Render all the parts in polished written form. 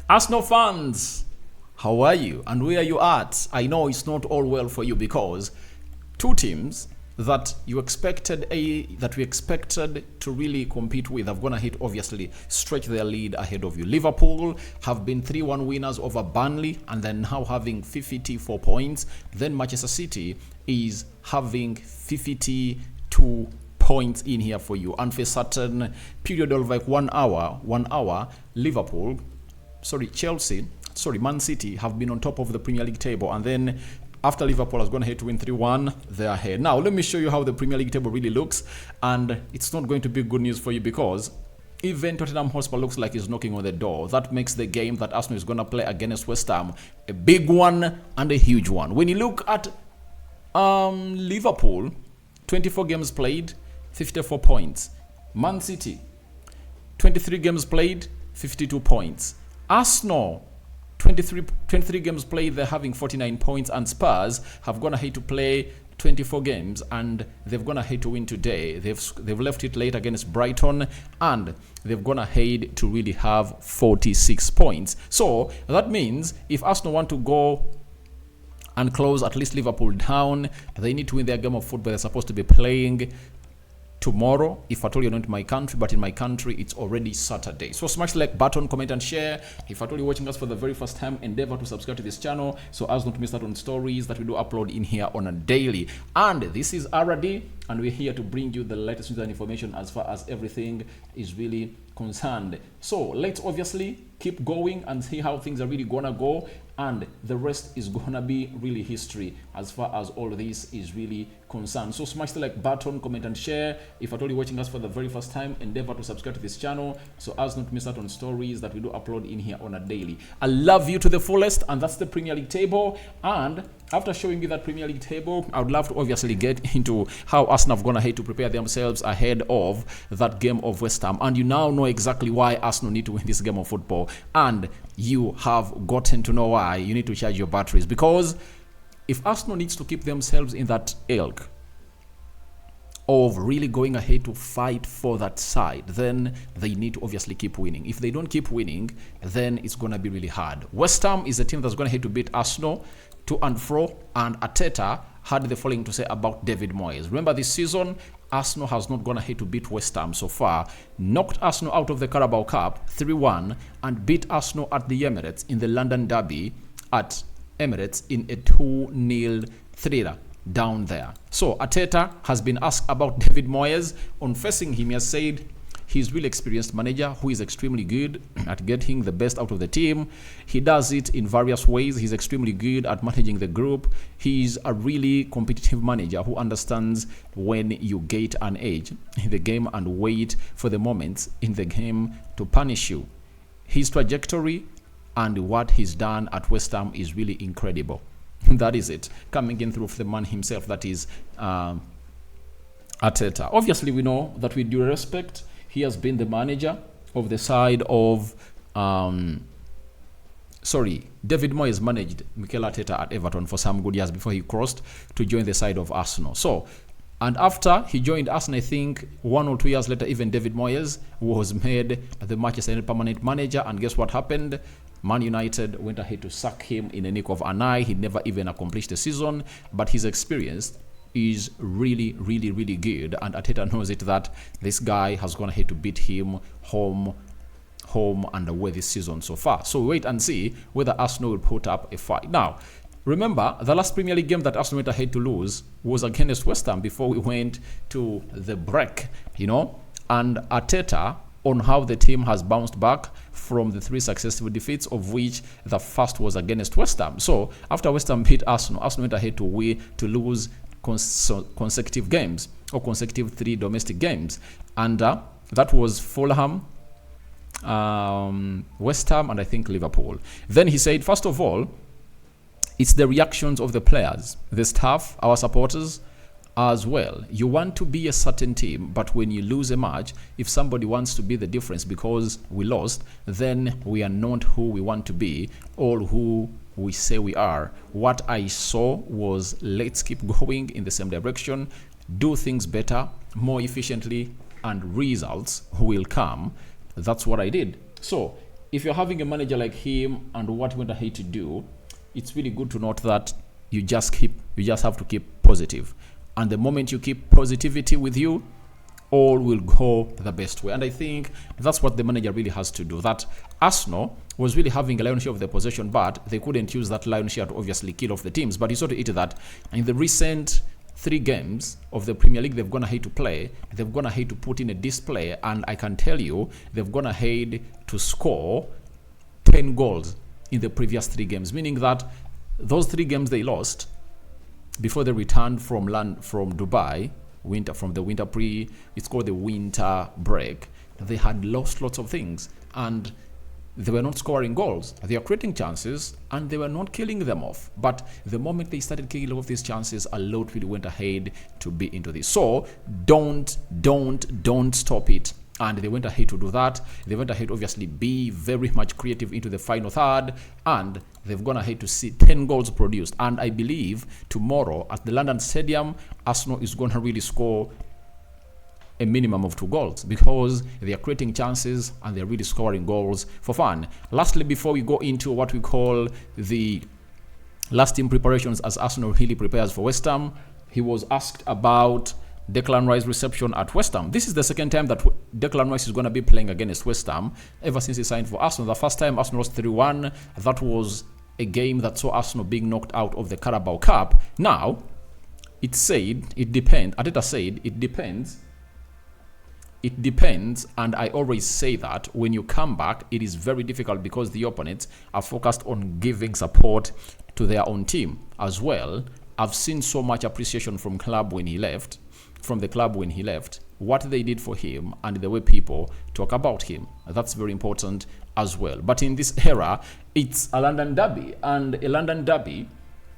Arsenal fans, how are you and where are you at? I know it's not all well for you because two teams that we expected to really compete with have gone ahead, obviously stretch their lead ahead of you. Liverpool have been 3-1 winners over Burnley and then now having 54 points. Then Manchester City is having 52 points in here for you, and for a certain period of like 1 hour, Man City have been on top of the Premier League table, and then after Liverpool has gone ahead to win 3-1, they're ahead. Now, let me show you how the Premier League table really looks, and it's not going to be good news for you because even Tottenham Hotspur looks like it's knocking on the door. That makes the game that Arsenal is going to play against West Ham a big one and a huge one. When you look at Liverpool, 24 games played, 54 points. Man City, 23 games played, 52 points. Arsenal, 23 games played, they're having 49 points, and Spurs have gone ahead to play 24 games and they've gone ahead to win today. They've left it late against Brighton and they've gone ahead to really have 46 points. So that means if Arsenal want to go and close at least Liverpool down, they need to win their game of football they're supposed to be playing tomorrow. If at all you're not in my country, but in my country it's already Saturday. So smash the like button, comment and share. If at all you're watching us for the very first time, endeavor to subscribe to this channel so as not to miss out on stories that we do upload in here on a daily. And this is RD and we're here to bring you the latest news and information as far as everything is really concerned. So let's obviously keep going and see how things are really gonna go, and the rest is gonna be really history as far as all this is really concerned. So smash the like button, comment and share. If at all you're watching us for the very first time, endeavor to subscribe to this channel so as not to miss out on stories that we do upload in here on a daily. I love you to the fullest, and that's the Premier League table. And after showing you that Premier League table, I would love to obviously get into how Arsenal have gone ahead to prepare themselves ahead of that game of West Ham. And you now know exactly why Arsenal need to win this game of football, and you have gotten to know why you need to charge your batteries. Because if Arsenal needs to keep themselves in that ilk of really going ahead to fight for that side, then they need to obviously keep winning. If they don't keep winning, then it's going to be really hard. West Ham is a team that's going to have to beat Arsenal to and fro, and Arteta had the following to say about David Moyes. Remember, this season Arsenal has not gone ahead to beat West Ham so far, knocked Arsenal out of the Carabao Cup 3-1 and beat Arsenal at the Emirates in the London Derby at Emirates in a 2-0 thriller down there. So Arteta has been asked about David Moyes. On facing him, he has said he's really experienced manager who is extremely good at getting the best out of the team. He does it in various ways. He's extremely good at managing the group. He's a really competitive manager who understands when you get an edge in the game and wait for the moments in the game to punish you. His trajectory and what he's done at West Ham is really incredible. That is it. Coming in through the man himself, that is Arteta. Obviously, we know that with due respect, he has been the manager of the side of David Moyes managed Mikel Arteta at Everton for some good years before he crossed to join the side of Arsenal. So, and after he joined Arsenal, I think 1 or 2 years later, even David Moyes was made the Manchester United permanent manager. And guess what happened? Man United went ahead to sack him in a nick of an eye. He never even accomplished the season, but his experience is really, really, really good. And Arteta knows it that this guy has gone ahead to beat him home and away this season so far. So wait and see whether Arsenal will put up a fight. Now, remember, the last Premier League game that Arsenal went ahead to lose was against West Ham before we went to the break, and Arteta on how the team has bounced back from the 3 successive defeats, of which the first was against West Ham. So after West Ham beat Arsenal went ahead to lose consecutive games, or consecutive 3 domestic games, and that was Fulham, West Ham, and I think Liverpool. Then he said, first of all, it's the reactions of the players, the staff, our supporters as well. You want to be a certain team, but when you lose a match, if somebody wants to be the difference because we lost, then we are not who we want to be or who we say we are. What I saw was, let's keep going in the same direction, do things better, more efficiently, and results will come. That's what I did. So if you're having a manager like him and what he went ahead to do, it's really good to note that you just have to keep positive. And the moment you keep positivity with you, all will go the best way. And I think that's what the manager really has to do. That Arsenal was really having a lion's share of the possession, but they couldn't use that lion's share to obviously kill off the teams. But you saw to it that in the recent 3 games of the Premier League they've gone ahead to play, they've gone ahead to put in a display, and I can tell you they've gone ahead to score 10 goals in the previous 3 games, meaning that those 3 games they lost before they returned from Dubai, it's called the winter break. They had lost lots of things and they were not scoring goals. They are creating chances and they were not killing them off. But the moment they started killing off these chances, a lot really went ahead to be into this. So don't stop it. And they went ahead to do that. They went ahead, obviously, be very much creative into the final third. And they've gone ahead to see 10 goals produced. And I believe tomorrow at the London Stadium, Arsenal is going to really score a minimum of 2 goals because they are creating chances and they're really scoring goals for fun. Lastly, before we go into what we call the last team preparations as Arsenal really prepares for West Ham, he was asked about Declan Rice's reception at West Ham. This is the second time that Declan Rice is going to be playing against West Ham ever since he signed for Arsenal. The first time Arsenal lost 3-1. That was a game that saw Arsenal being knocked out of the Carabao Cup. Now, it depends. Arteta said it depends. It depends, and I always say that when you come back, it is very difficult because the opponents are focused on giving support to their own team as well. I've seen so much appreciation from the club when he left, what they did for him and the way people talk about him. That's very important as well. But in this era, it's a London derby, and a London derby,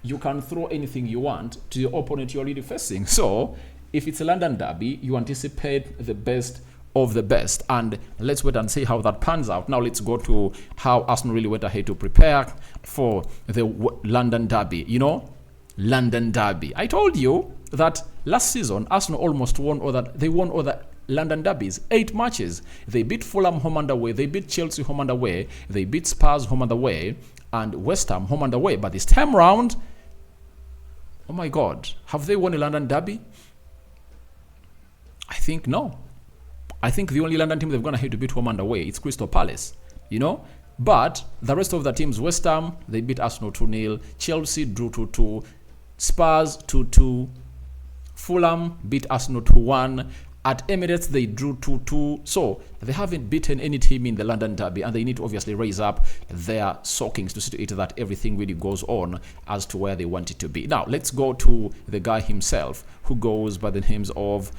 you can throw anything you want to the opponent you're already facing. So if it's a London derby, you anticipate the best of the best. And let's wait and see how that pans out. Now let's go to how Arsenal really went ahead to prepare for the London derby. You know, London derby. I told you that last season, Arsenal almost won all the London derbies. 8 matches. They beat Fulham home and away. They beat Chelsea home and away. They beat Spurs home and away. And West Ham home and away. But this time round, oh my God, have they won a London derby? I think no. I think the only London team they've gone ahead to beat home and away is Crystal Palace, you know. But the rest of the teams, West Ham, they beat Arsenal 2-0. Chelsea drew 2-2. Spurs 2-2. Fulham beat Arsenal 2-1. At Emirates, they drew 2-2. So they haven't beaten any team in the London derby, and they need to obviously raise up their stockings to see to it that everything really goes on as to where they want it to be. Now, let's go to the guy himself, who goes by the names of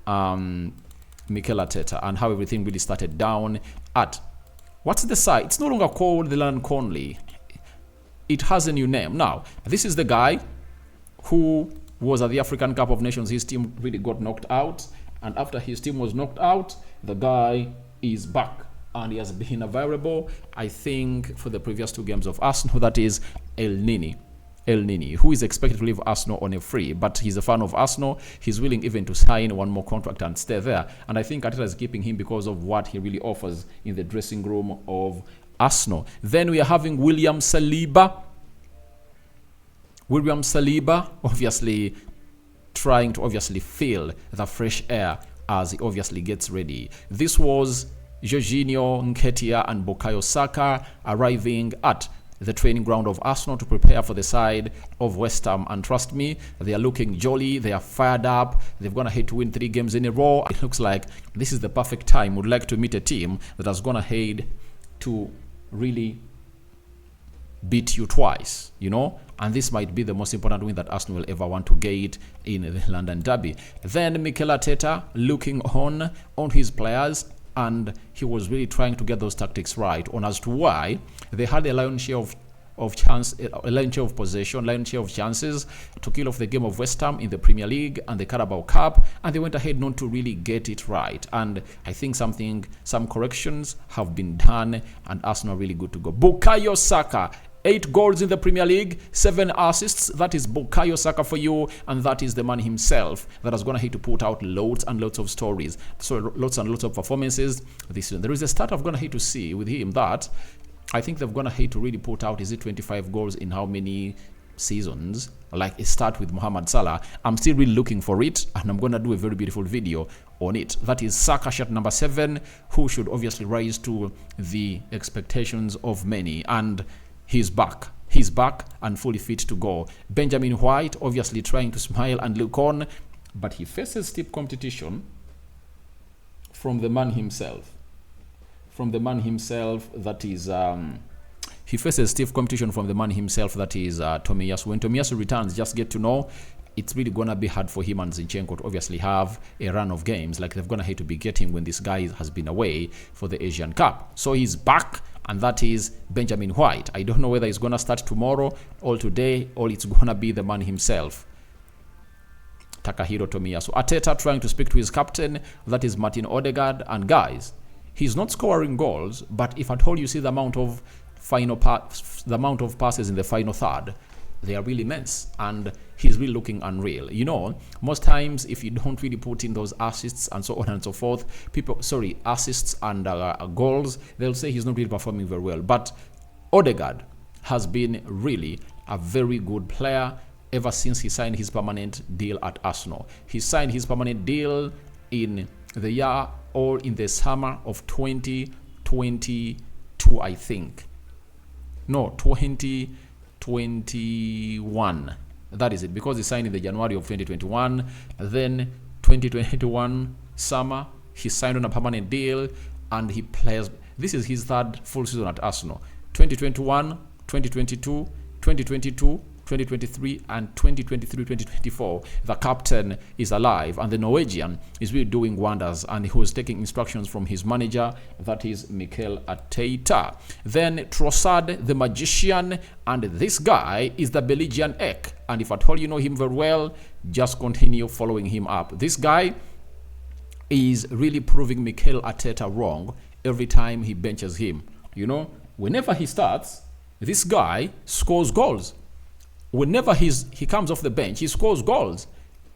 Mikel Arteta, and how everything really started down at what's the site? It's no longer called the London Conley. It has a new name now. This is the guy who was at the African Cup of Nations. His team really got knocked out, and after his team was knocked out, the guy is back and he has been available, I think, for the previous 2 games of Arsenal. That is El Nini, who is expected to leave Arsenal on a free, but he's a fan of Arsenal. He's willing even to sign one more contract and stay there. And I think Arteta is keeping him because of what he really offers in the dressing room of Arsenal. Then we are having William Saliba, obviously trying to feel the fresh air as he obviously gets ready. This was Jorginho, Nketiah and Bukayo Saka arriving at the training ground of Arsenal to prepare for the side of West Ham, and trust me, they are looking jolly, they are fired up, they've gone ahead to win 3 games in a row. It looks like this is the perfect time. Would like to meet a team that has gone ahead to really beat you twice, you know, and this might be the most important win that Arsenal will ever want to get in the London derby. Then Mikel Arteta looking on his players, and he was really trying to get those tactics right on as to why they had a lion's share of possession, lion's share of chances to kill off the game of West Ham in the Premier League and the Carabao Cup, and they went ahead not to really get it right. And I think some corrections have been done, and Arsenal really good to go. Bukayo Saka, 8 goals in the Premier League, 7 assists. That is Bukayo Saka for you, and that is the man himself that is going to hate to put out loads and loads of stories. So lots and lots of performances this season. There is a start I'm going to hate to see with him that I think they're going to hate to really put out, is it 25 goals in how many seasons? Like a start with Mohamed Salah. I'm still really looking for it, and I'm going to do a very beautiful video on it. That is Saka, shot number 7, who should obviously rise to the expectations of many, and he's back. He's back and fully fit to go. Benjamin White obviously trying to smile and look on, but he faces steep competition from the man himself. That is he faces stiff competition from the man himself, that is Tomiyasu. When Tomiyasu returns, just get to know it's really gonna be hard for him and Zinchenko to obviously have a run of games like they're gonna hate to be getting when this guy has been away for the Asian Cup. So he's back, and that is Benjamin White. I don't know whether he's gonna start tomorrow or today, or it's gonna be the man himself, Takahiro Tomiyasu. Arteta trying to speak to his captain, that is Martin Odegaard, and guys, he's not scoring goals, but if at all you see the amount of passes in the final third, they are really immense, and he's really looking unreal. You know, most times if you don't really put in those assists and so on and so forth, assists and goals, they'll say he's not really performing very well. But Odegaard has been really a very good player ever since he signed his permanent deal at Arsenal. He signed his permanent deal in the year or in the summer of 2022, I think. No, 2021. That is it, because he signed in the January of 2021. Then 2021 summer, he signed on a permanent deal, and he plays. This is his 3rd full season at Arsenal. 2021, 2022, 2022, 2023, and 2023-2024. The captain is alive, and the Norwegian is really doing wonders, and he was taking instructions from his manager, that is Mikel Arteta. Then Trossard, the magician, and this guy is the Belgian Ek, and if at all you know him very well, just continue following him up. This guy is really proving Mikel Arteta wrong every time he benches him. You know, whenever he starts, this guy scores goals. Whenever he comes off the bench, he scores goals,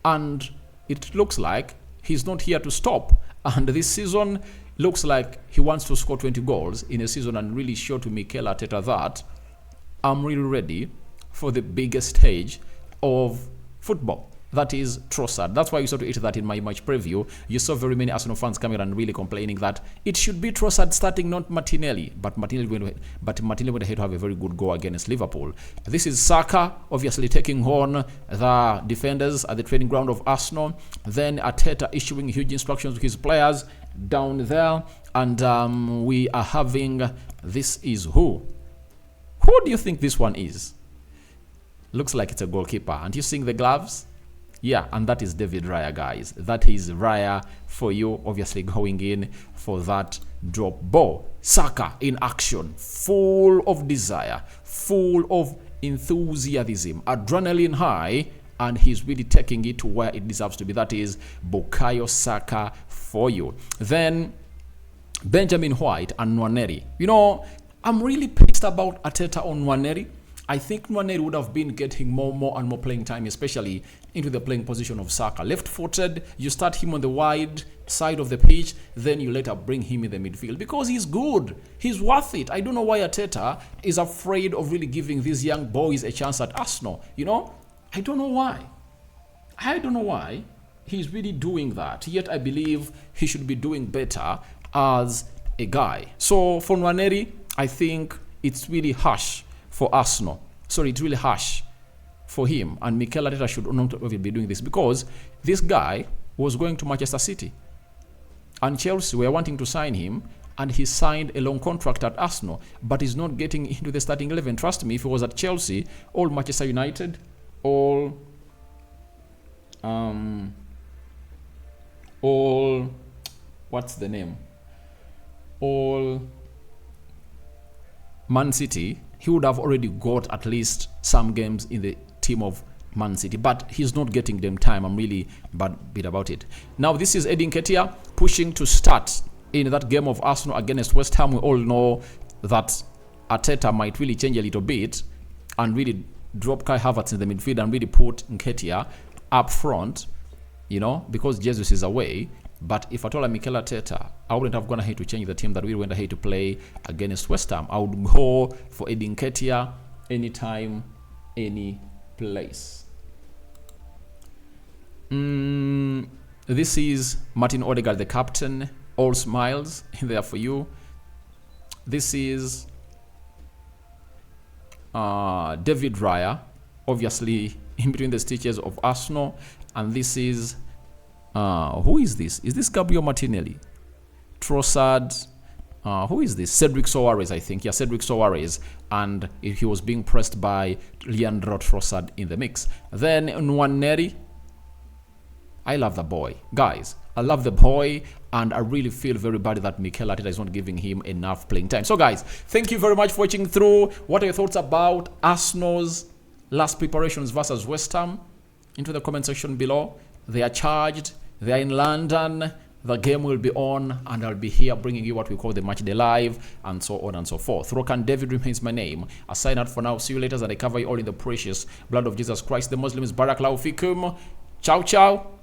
and it looks like he's not here to stop. And this season looks like he wants to score 20 goals in a season, and really show to Mikel Arteta that I'm really ready for the biggest stage of football. That is Trossard. That's why you saw to it that in my match preview, you saw very many Arsenal fans coming and really complaining that it should be Trossard starting, not Martinelli. But Martinelli went ahead to have a very good goal against Liverpool. This is Saka, obviously taking on the defenders at the training ground of Arsenal. Then Arteta issuing huge instructions to his players down there. And we are having, this is who? Who do you think this one is? Looks like it's a goalkeeper. Aren't you seeing the gloves? Yeah, and that is David Raya, guys. That is Raya for you, obviously going in for that drop ball. Saka in action, full of desire, full of enthusiasm, adrenaline high, and he's really taking it to where it deserves to be. That is Bukayo Saka for you. Then Benjamin White and Nwaneri. You know, I'm really pissed about Arteta on Nwaneri. I think Nwaneri would have been getting more and more playing time, especially into the playing position of Saka. Left-footed, you start him on the wide side of the pitch, then you later bring him in the midfield because he's good. He's worth it. I don't know why Arteta is afraid of really giving these young boys a chance at Arsenal. You know, I don't know why. He's really doing that. Yet I believe he should be doing better as a guy. So for Nwaneri, I think it's really harsh for Arsenal. Sorry, it's really harsh for him. And Mikel Arteta should not be doing this because this guy was going to Manchester City. And Chelsea were wanting to sign him, and he signed a long contract at Arsenal, but he's not getting into the starting 11. Trust me, if he was at Chelsea, all Manchester United, all what's the name? All Man City, he would have already got at least some games in the team of Man City, but he's not getting them time. I'm really bad about it. Now, this is Eddie Nketiah pushing to start in that game of Arsenal against West Ham. We all know that Arteta might really change a little bit and really drop Kai Havertz in the midfield and really put Nketiah up front, you know, because Jesus is away. But if at all I'm Mikel Arteta, I wouldn't have gone ahead to change the team that we went ahead to play against West Ham. I would go for Eddie Nketiah anytime, any place. This is Martin Odegaard, the captain. All smiles in there for you. This is David Raya, obviously in between the stitches of Arsenal. And this is who is this? Is this Gabriel Martinelli? Trossard. Who is this? Cedric Soares, I think. Yeah, Cedric Soares. And he was being pressed by Leandro Trossard in the mix. Then Nwaneri. I love the boy. Guys, I love the boy. And I really feel very bad that Mikel Arteta is not giving him enough playing time. So, guys, thank you very much for watching through. What are your thoughts about Arsenal's last preparations versus West Ham? Into the comment section below. They are charged. They are in London. The game will be on, and I'll be here bringing you what we call the match day live, and so on and so forth. Rokani David remains my name. I sign out for now. See you later, and I cover you all in the precious blood of Jesus Christ. The Muslims, Barakallahu Fikum. Ciao, ciao.